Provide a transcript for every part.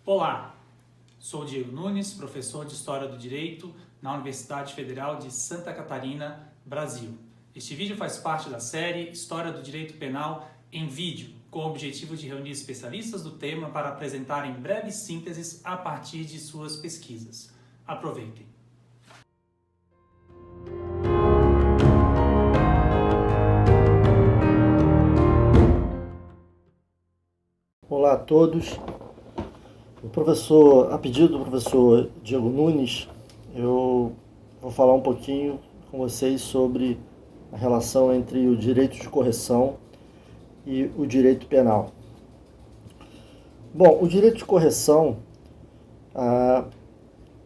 Olá, sou Diego Nunes, professor de História do Direito na Universidade Federal de Santa Catarina, Brasil. Este vídeo faz parte da série História do Direito Penal em Vídeo, com o objetivo de reunir especialistas do tema para apresentarem breves sínteses a partir de suas pesquisas. Aproveitem! Olá a todos. A pedido do professor Diego Nunes, eu vou falar um pouquinho com vocês sobre a relação entre o direito de correção e o direito penal. Bom, o direito de correção,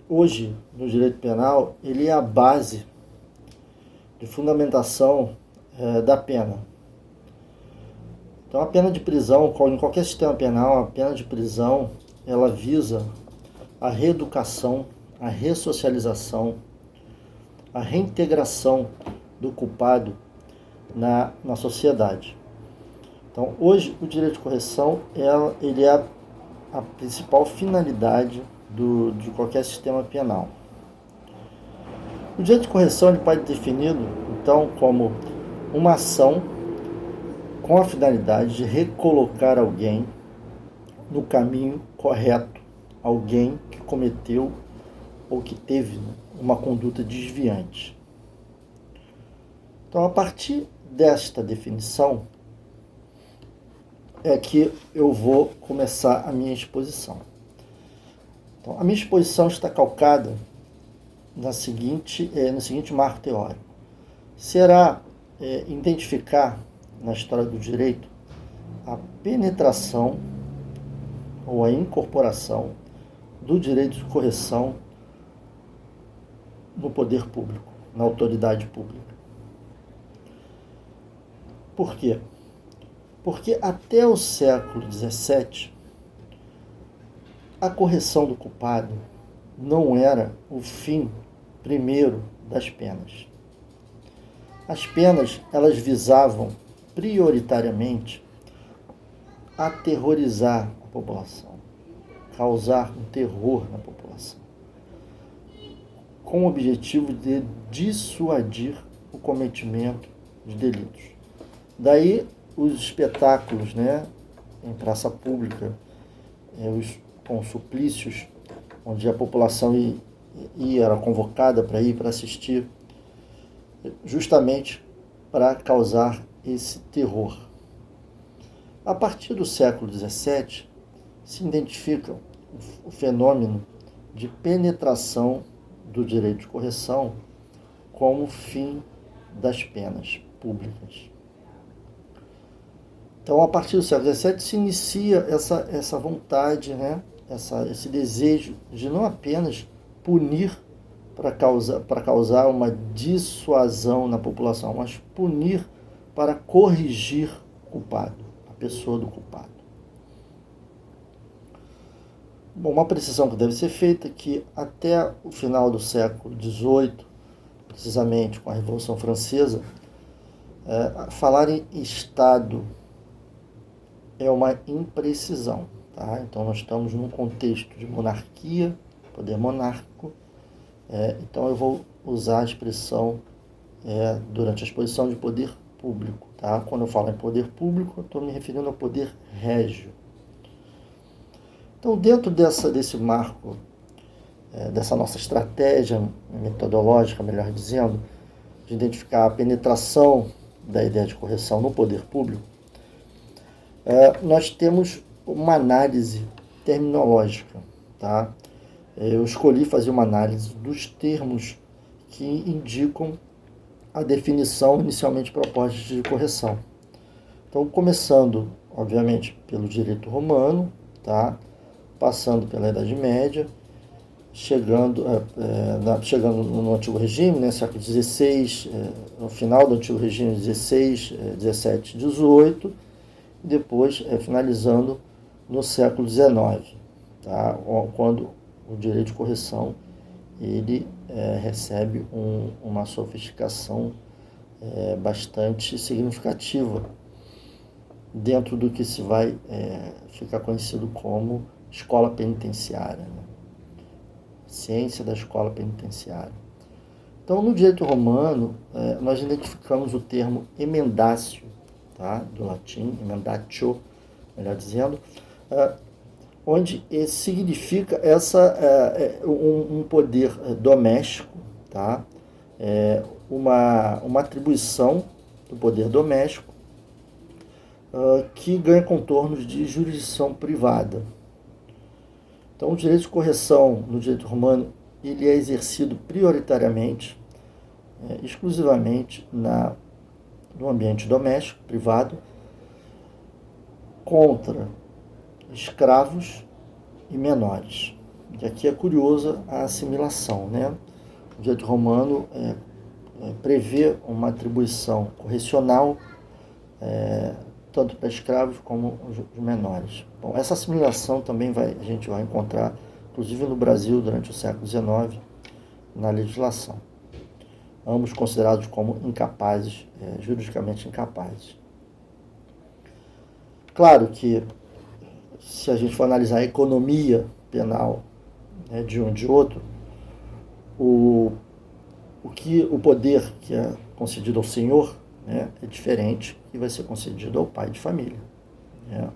hoje no direito penal, ele é a base de fundamentação da pena. Então, a pena de prisão, em qualquer sistema penal, a pena de prisão, ela visa a reeducação, a ressocialização, a reintegração do culpado na sociedade. Então, hoje, o direito de correção ele é a principal finalidade de qualquer sistema penal. O direito de correção ele pode ser definido, então, como uma ação com a finalidade de recolocar alguém no caminho correto, alguém que cometeu ou que teve uma conduta desviante. Então, a partir desta definição, é que eu vou começar a minha exposição. Então, a minha exposição está calcada no seguinte marco teórico. Será identificar na história do direito a penetração ou a incorporação do direito de correção no poder público, na autoridade pública. Por quê? Porque até o século XVII, a correção do culpado não era o fim primeiro das penas. As penas, elas visavam prioritariamente aterrorizar a população, causar um terror na população, com o objetivo de dissuadir o cometimento de delitos. Daí os espetáculos, em praça pública, com suplícios, onde a população era convocada para ir para assistir, justamente para causar esse terror. A partir do século XVII, se identifica o fenômeno de penetração do direito de correção como fim das penas públicas. Então, a partir do século XVII, se inicia essa vontade, esse desejo de não apenas punir para causar uma dissuasão na população, mas punir para corrigir o culpado, a pessoa do culpado. Bom, uma precisão que deve ser feita é que até o final do século XVIII, precisamente com a Revolução Francesa, falar em Estado é uma imprecisão. Tá? Então, nós estamos num contexto de monarquia, poder monárquico. Então, eu vou usar a expressão durante a exposição de poder público. Tá? Quando eu falo em poder público, eu estou me referindo ao poder régio. Então, dentro desse marco, dessa nossa estratégia metodológica, melhor dizendo, de identificar a penetração da ideia de correção no poder público, nós temos uma análise terminológica. Tá? Eu escolhi fazer uma análise dos termos que indicam a definição inicialmente proposta de correção. Então, começando, obviamente, pelo direito romano, tá? Passando pela Idade Média, chegando no Antigo Regime, século XVI, no final do Antigo Regime, XVI, XVII, XVIII, e depois finalizando no século XIX, tá? Quando o direito de correção ele recebe uma sofisticação bastante significativa dentro do que se vai ficar conhecido como escola penitenciária, né? Ciência da escola penitenciária. Então, no direito romano, nós identificamos o termo emendatio, tá? Do latim, emendatio, melhor dizendo, onde significa um poder doméstico, tá? Uma atribuição do poder doméstico que ganha contornos de jurisdição privada. Então, o direito de correção no direito romano ele é exercido prioritariamente, exclusivamente no ambiente doméstico, privado, contra escravos e menores. E aqui é curiosa a assimilação, né? O direito romano prevê uma atribuição correcional tanto para escravos como os menores. Bom, essa assimilação também a gente vai encontrar, inclusive no Brasil, durante o século XIX, na legislação. Ambos considerados como incapazes, juridicamente incapazes. Claro que, se a gente for analisar a economia penal, né, de um e de outro, o poder que é concedido ao senhor, né, é diferente que vai ser concedido ao pai de família, né?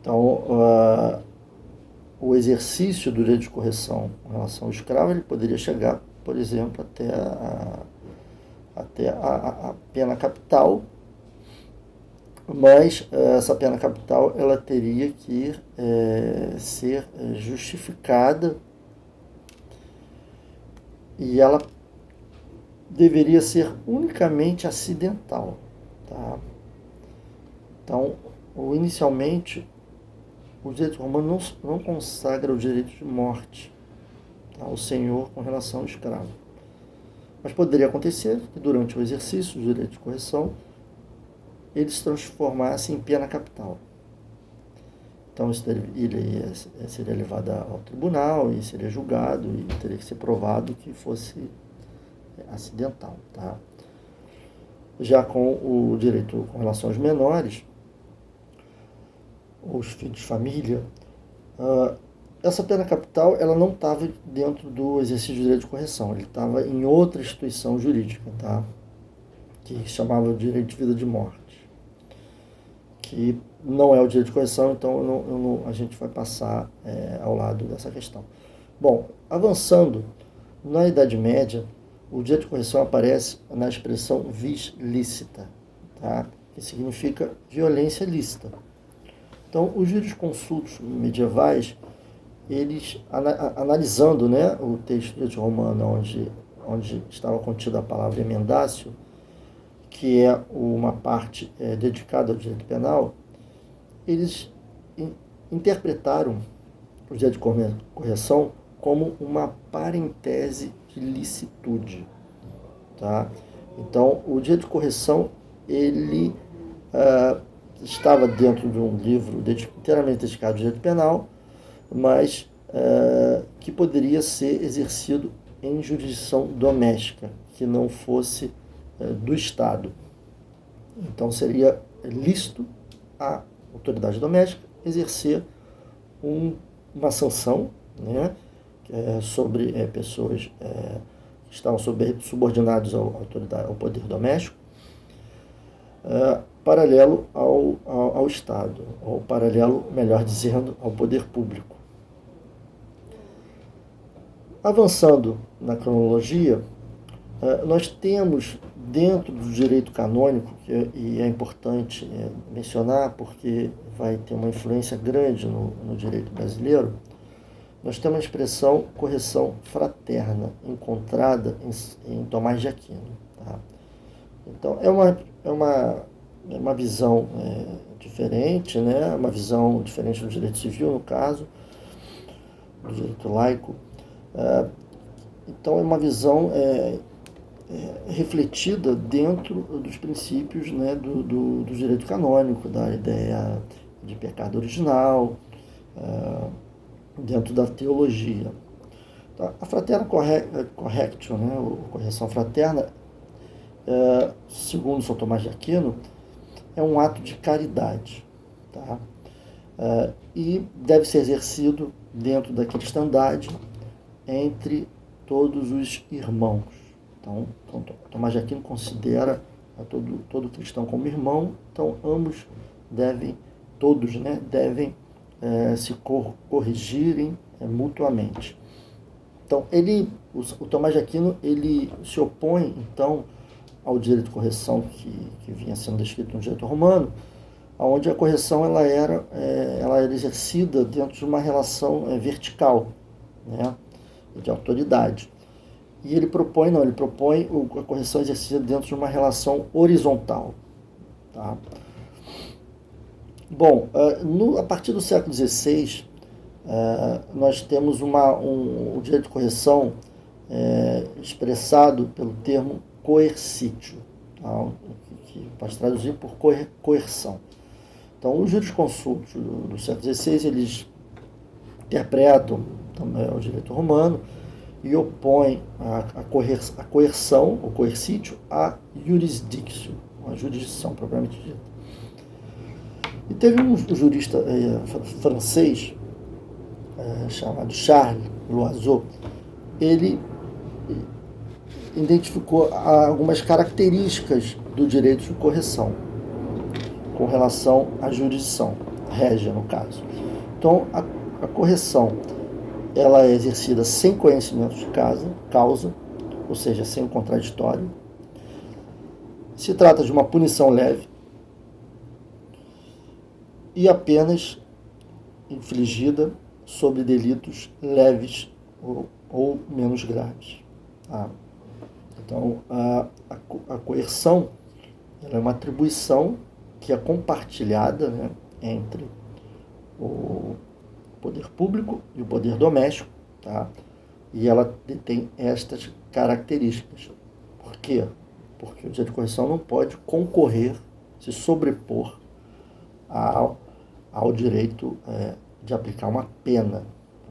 Então, o exercício do direito de correção em relação ao escravo, ele poderia chegar, por exemplo, até a pena capital, mas essa pena capital ela teria que ser justificada e ela deveria ser unicamente acidental, tá? Então, inicialmente, o direito romano não consagra o direito de morte, tá, ao senhor com relação ao escravo. Mas poderia acontecer que durante o exercício do direito de correção ele se transformasse em pena capital. Então ele seria levado ao tribunal e seria julgado e teria que ser provado que fosse acidental, tá? Já com o direito com relação aos menores, os filhos de família, essa pena capital ela não estava dentro do exercício do direito de correção, ele estava em outra instituição jurídica, tá? Que chamava de direito de vida de morte, que não é o direito de correção, então a gente vai passar ao lado dessa questão. Bom, avançando, na Idade Média, o direito de correção aparece na expressão vis lícita, tá? Que significa violência lícita. Então, os jurisconsultos medievais, eles, analisando, né, o texto do direito romano, onde estava contida a palavra emendatio, que é uma parte dedicada ao direito penal, eles interpretaram o direito de correção como uma parentese de licitude, tá? Então, o direito de correção, ele estava dentro de um livro inteiramente dedicado ao direito penal, mas que poderia ser exercido em jurisdição doméstica, que não fosse do Estado. Então, seria lícito a autoridade doméstica exercer uma sanção, né, sobre pessoas que estavam subordinados ao poder doméstico, paralelo ao Estado, ou paralelo, melhor dizendo, ao poder público. Avançando na cronologia, nós temos dentro do direito canônico, e é importante mencionar porque vai ter uma influência grande no direito brasileiro, nós temos a expressão correção fraterna, encontrada em Tomás de Aquino. Tá? Então, é uma visão diferente, né? Uma visão diferente do direito civil, no caso, do direito laico. Então, é uma visão refletida dentro dos princípios, né, do direito canônico, da ideia de pecado original, dentro da teologia. Então, a fraterna correctio, né, a correção fraterna, segundo São Tomás de Aquino, é um ato de caridade, tá? e deve ser exercido dentro da cristandade entre todos os irmãos. Então Tomás de Aquino considera todo cristão como irmão, então ambos devem, todos, né, devem se corrigirem mutuamente. Então o Tomás de Aquino ele se opõe então ao direito de correção que vinha sendo descrito no direito romano, onde a correção ela era exercida dentro de uma relação vertical, né, de autoridade. E ele propõe a correção exercida dentro de uma relação horizontal. Tá? Bom, a partir do século XVI, nós temos o direito de correção expressado pelo termo coercítio, tá? Que pode traduzir por coerção. Então, os jurisconsultos do século XVI, eles interpretam também o direito romano e opõem a coerção, o coercítio, à jurisdictio, a jurisdição propriamente dita. E teve um jurista francês chamado Charles Loiseau. Ele identificou algumas características do direito de correção com relação à jurisdição régia, no caso. Então, a correção ela é exercida sem conhecimento de causa, ou seja, sem o contraditório. Se trata de uma punição leve e apenas infligida sobre delitos leves ou menos graves. Então, a coerção ela é uma atribuição que é compartilhada, né, entre o poder público e o poder doméstico, tá? E ela tem estas características. Por quê? Porque o direito de correção não pode concorrer, se sobrepor ao direito de aplicar uma pena.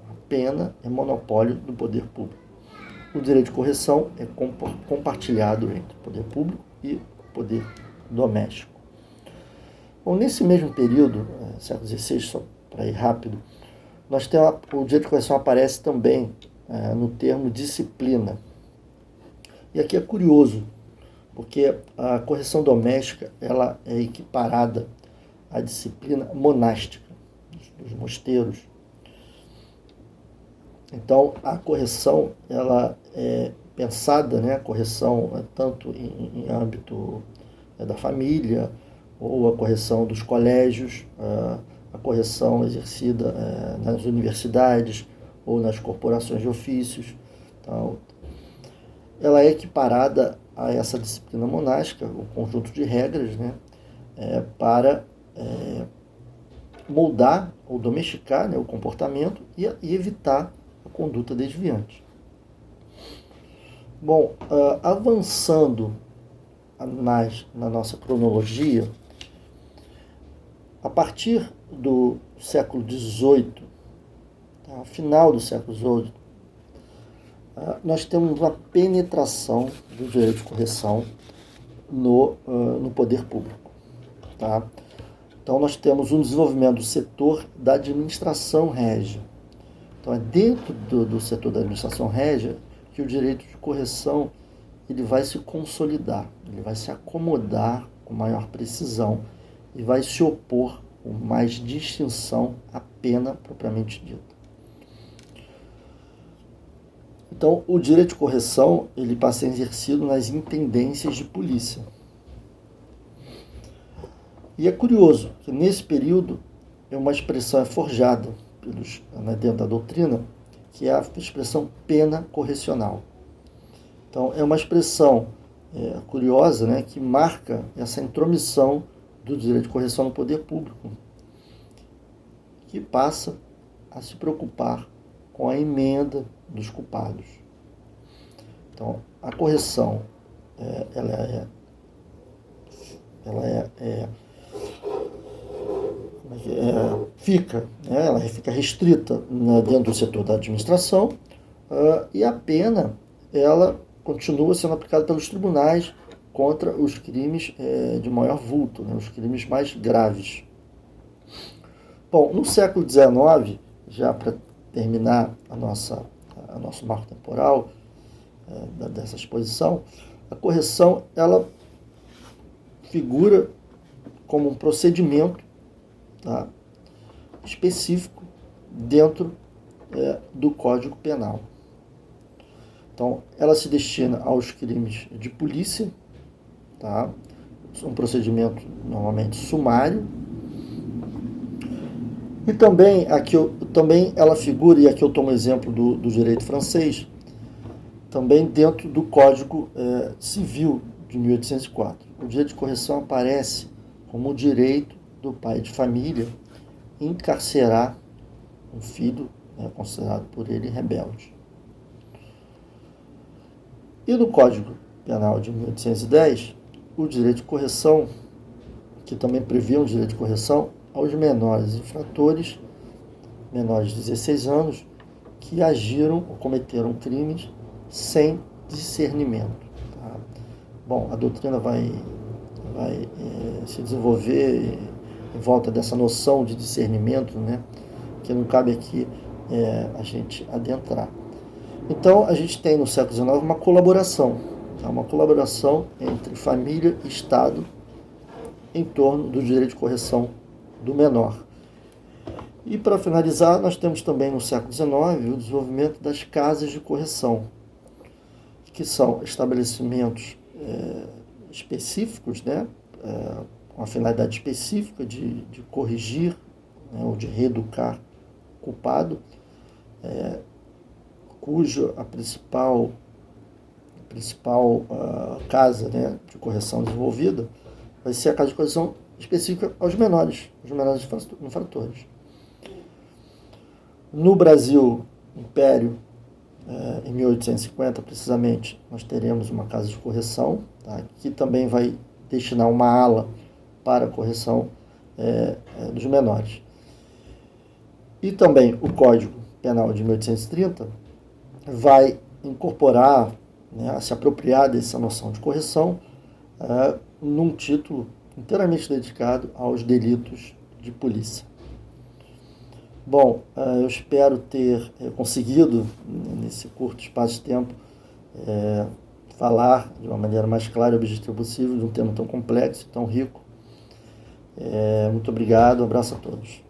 A pena é monopólio do poder público. O direito de correção é compartilhado entre o poder público e o poder doméstico. Bom, nesse mesmo período, século XVI, só para ir rápido, nós temos o direito de correção aparece também no termo disciplina. E aqui é curioso, porque a correção doméstica ela é equiparada à disciplina monástica dos mosteiros. Então, a correção ela é pensada, né, a correção tanto em âmbito da família, ou a correção dos colégios, a correção exercida nas universidades ou nas corporações de ofícios. Então, ela é equiparada a essa disciplina monástica, o conjunto de regras, né, para moldar ou domesticar, né, o comportamento e evitar a conduta desviante. Bom, avançando na nossa cronologia, a partir do século XVIII, tá, final do século XVIII, nós temos uma penetração do direito de correção no poder público. Tá? Então, nós temos um desenvolvimento do setor da administração régia. Então, é dentro do setor da administração régia que o direito de correção ele vai se consolidar, ele vai se acomodar com maior precisão e vai se opor com mais distinção à pena propriamente dita. Então, o direito de correção ele passa a ser exercido nas intendências de polícia. E é curioso que nesse período uma expressão é forjada dentro da doutrina, que é a expressão pena correcional. Então, é uma expressão curiosa, né, que marca essa intromissão do direito de correção no poder público, que passa a se preocupar com a emenda dos culpados. Então, a correção ela fica restrita, né, dentro do setor da administração, e a pena ela continua sendo aplicada pelos tribunais contra os crimes de maior vulto, né, os crimes mais graves. Bom, no século XIX, já para terminar nosso marco temporal dessa exposição, a correção ela figura como um procedimento, tá, específico dentro do Código Penal. Então, ela se destina aos crimes de polícia, tá? Um procedimento normalmente sumário. E também, também ela figura, e aqui eu tomo o exemplo do direito francês, também dentro do Código Civil de 1804. O direito de correção aparece como o direito do pai de família encarcerar um filho considerado por ele rebelde. E no Código Penal de 1810, o direito de correção, que também prevê um direito de correção aos menores infratores, menores de 16 anos, que agiram ou cometeram crimes sem discernimento. Tá? Bom, a doutrina vai se desenvolver em volta dessa noção de discernimento, né, que não cabe aqui a gente adentrar. Então, a gente tem no século XIX uma colaboração, tá? Uma colaboração entre família e Estado em torno do direito de correção do menor. E, para finalizar, nós temos também no século XIX o desenvolvimento das casas de correção, que são estabelecimentos específicos, né, com a finalidade específica de corrigir, né, ou de reeducar culpado, cuja a principal casa, né, de correção desenvolvida vai ser a casa de correção específica aos menores infratores. No Brasil, Império, em 1850, precisamente, nós teremos uma casa de correção, tá, que também vai destinar uma ala para a correção dos menores. E também o Código Penal de 1830 vai incorporar, né, se apropriar dessa noção de correção num título inteiramente dedicado aos delitos de polícia. Bom, eu espero ter conseguido, nesse curto espaço de tempo, falar de uma maneira mais clara e objetiva possível de um tema tão complexo, tão rico. Muito obrigado, um abraço a todos.